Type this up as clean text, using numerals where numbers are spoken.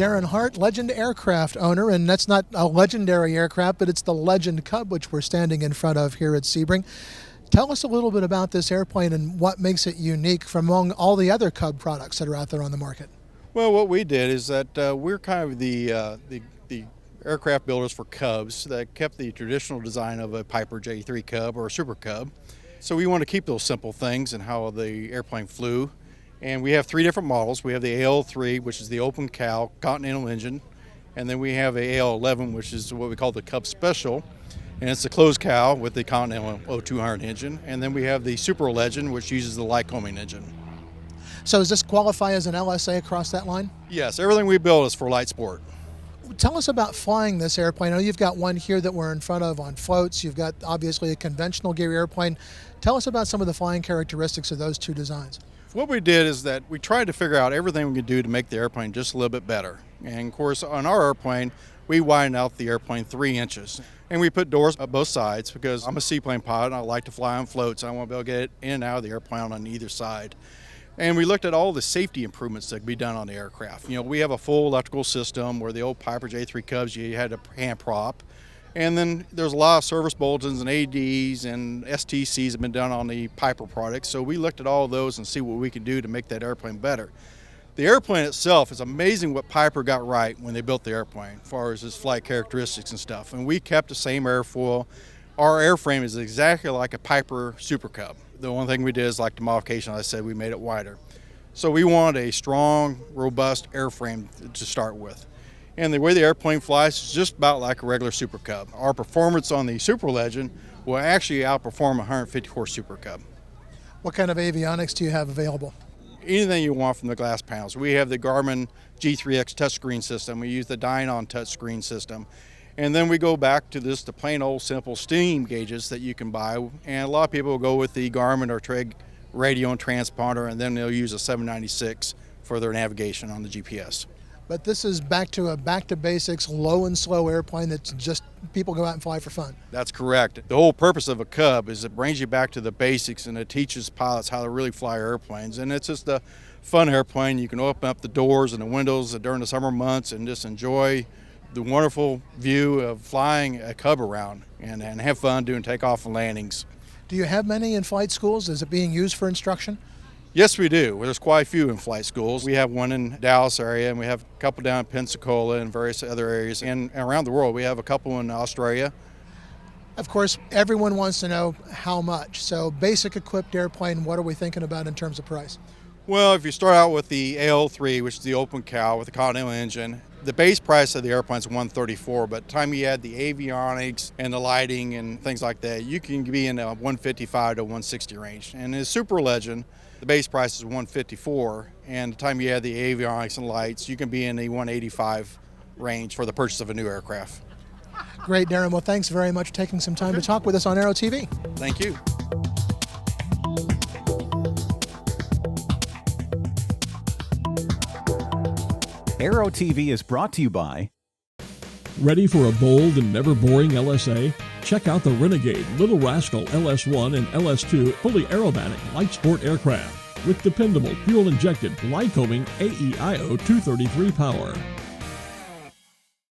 Darren Hart, Legend aircraft owner, and that's not a legendary aircraft, but it's the Legend Cub, which we're standing in front of here at Sebring. Tell us a little bit about this airplane and what makes it unique from among all the other Cub products that are out there on the market. Well, what we did is that we're kind of the aircraft builders for Cubs that kept the traditional design of a Piper J3 Cub or a Super Cub. So we want to keep those simple things and how the airplane flew. And we have three different models. We have the AL3, which is the open cow Continental engine. And then we have a AL11, which is what we call the Cub Special. And it's the closed cow with the Continental 0200 engine. And then we have the Super Legend, which uses the Lycoming engine. So does this qualify as an LSA across that line? Yes, everything we build is for light sport. Tell us about flying this airplane. I know you've got one here that we're in front of on floats. You've got obviously a conventional gear airplane. Tell us about some of the flying characteristics of those two designs. What we did is that we tried to figure out everything we could do to make the airplane just a little bit better. And of course, on our airplane, we widened out the airplane 3 inches. And we put doors on both sides because I'm a seaplane pilot and I like to fly on floats. I want to be able to get in and out of the airplane on either side. And we looked at all the safety improvements that could be done on the aircraft. You know, we have a full electrical system where the old Piper J3 Cubs, you had a hand prop. And then there's a lot of service bulletins and ADs and STCs have been done on the Piper products. So we looked at all of those and see what we can do to make that airplane better. The airplane itself, is amazing what Piper got right when they built the airplane as far as its flight characteristics and stuff. And we kept the same airfoil. Our airframe is exactly like a Piper Super Cub. The one thing we did is like the modification, I said, we made it wider. So we wanted a strong, robust airframe to start with. And the way the airplane flies is just about like a regular Super Cub. Our performance on the Super Legend will actually outperform a 150-horse Super Cub. What kind of avionics do you have available? Anything you want from the glass panels. We have the Garmin G3X touchscreen system. We use the Dynon touchscreen system. And then we go back to the plain old simple steam gauges that you can buy. And a lot of people will go with the Garmin or Treg radio and transponder, and then they'll use a 796 for their navigation on the GPS. But this is back to basics, low and slow airplane that's just people go out and fly for fun. That's correct. The whole purpose of a Cub is it brings you back to the basics and it teaches pilots how to really fly airplanes. And it's just a fun airplane. You can open up the doors and the windows during the summer months and just enjoy the wonderful view of flying a Cub around and have fun doing takeoff and landings. Do you have many in flight schools? Is it being used for instruction? Yes, we do. There's quite a few in flight schools. We have one in Dallas area, and we have a couple down in Pensacola and various other areas. And around the world, we have a couple in Australia. Of course, everyone wants to know how much. So basic equipped airplane, what are we thinking about in terms of price? Well, if you start out with the AL3, which is the open cow with the Continental engine, the base price of the airplane is $134, but by the time you add the avionics and the lighting and things like that, you can be in a $155 to $160 range. And in Super Legend, the base price is $154, and by the time you add the avionics and lights, you can be in the $185 range for the purchase of a new aircraft. Great, Darren. Well, thanks very much for taking some time to talk with us on Aero-TV. Thank you. Aero-TV is brought to you by... Ready for a bold and never boring LSA? Check out the Renegade, Little Rascal LS1 and LS2 fully aerobatic light sport aircraft with dependable fuel-injected Lycoming AEIO 233 power.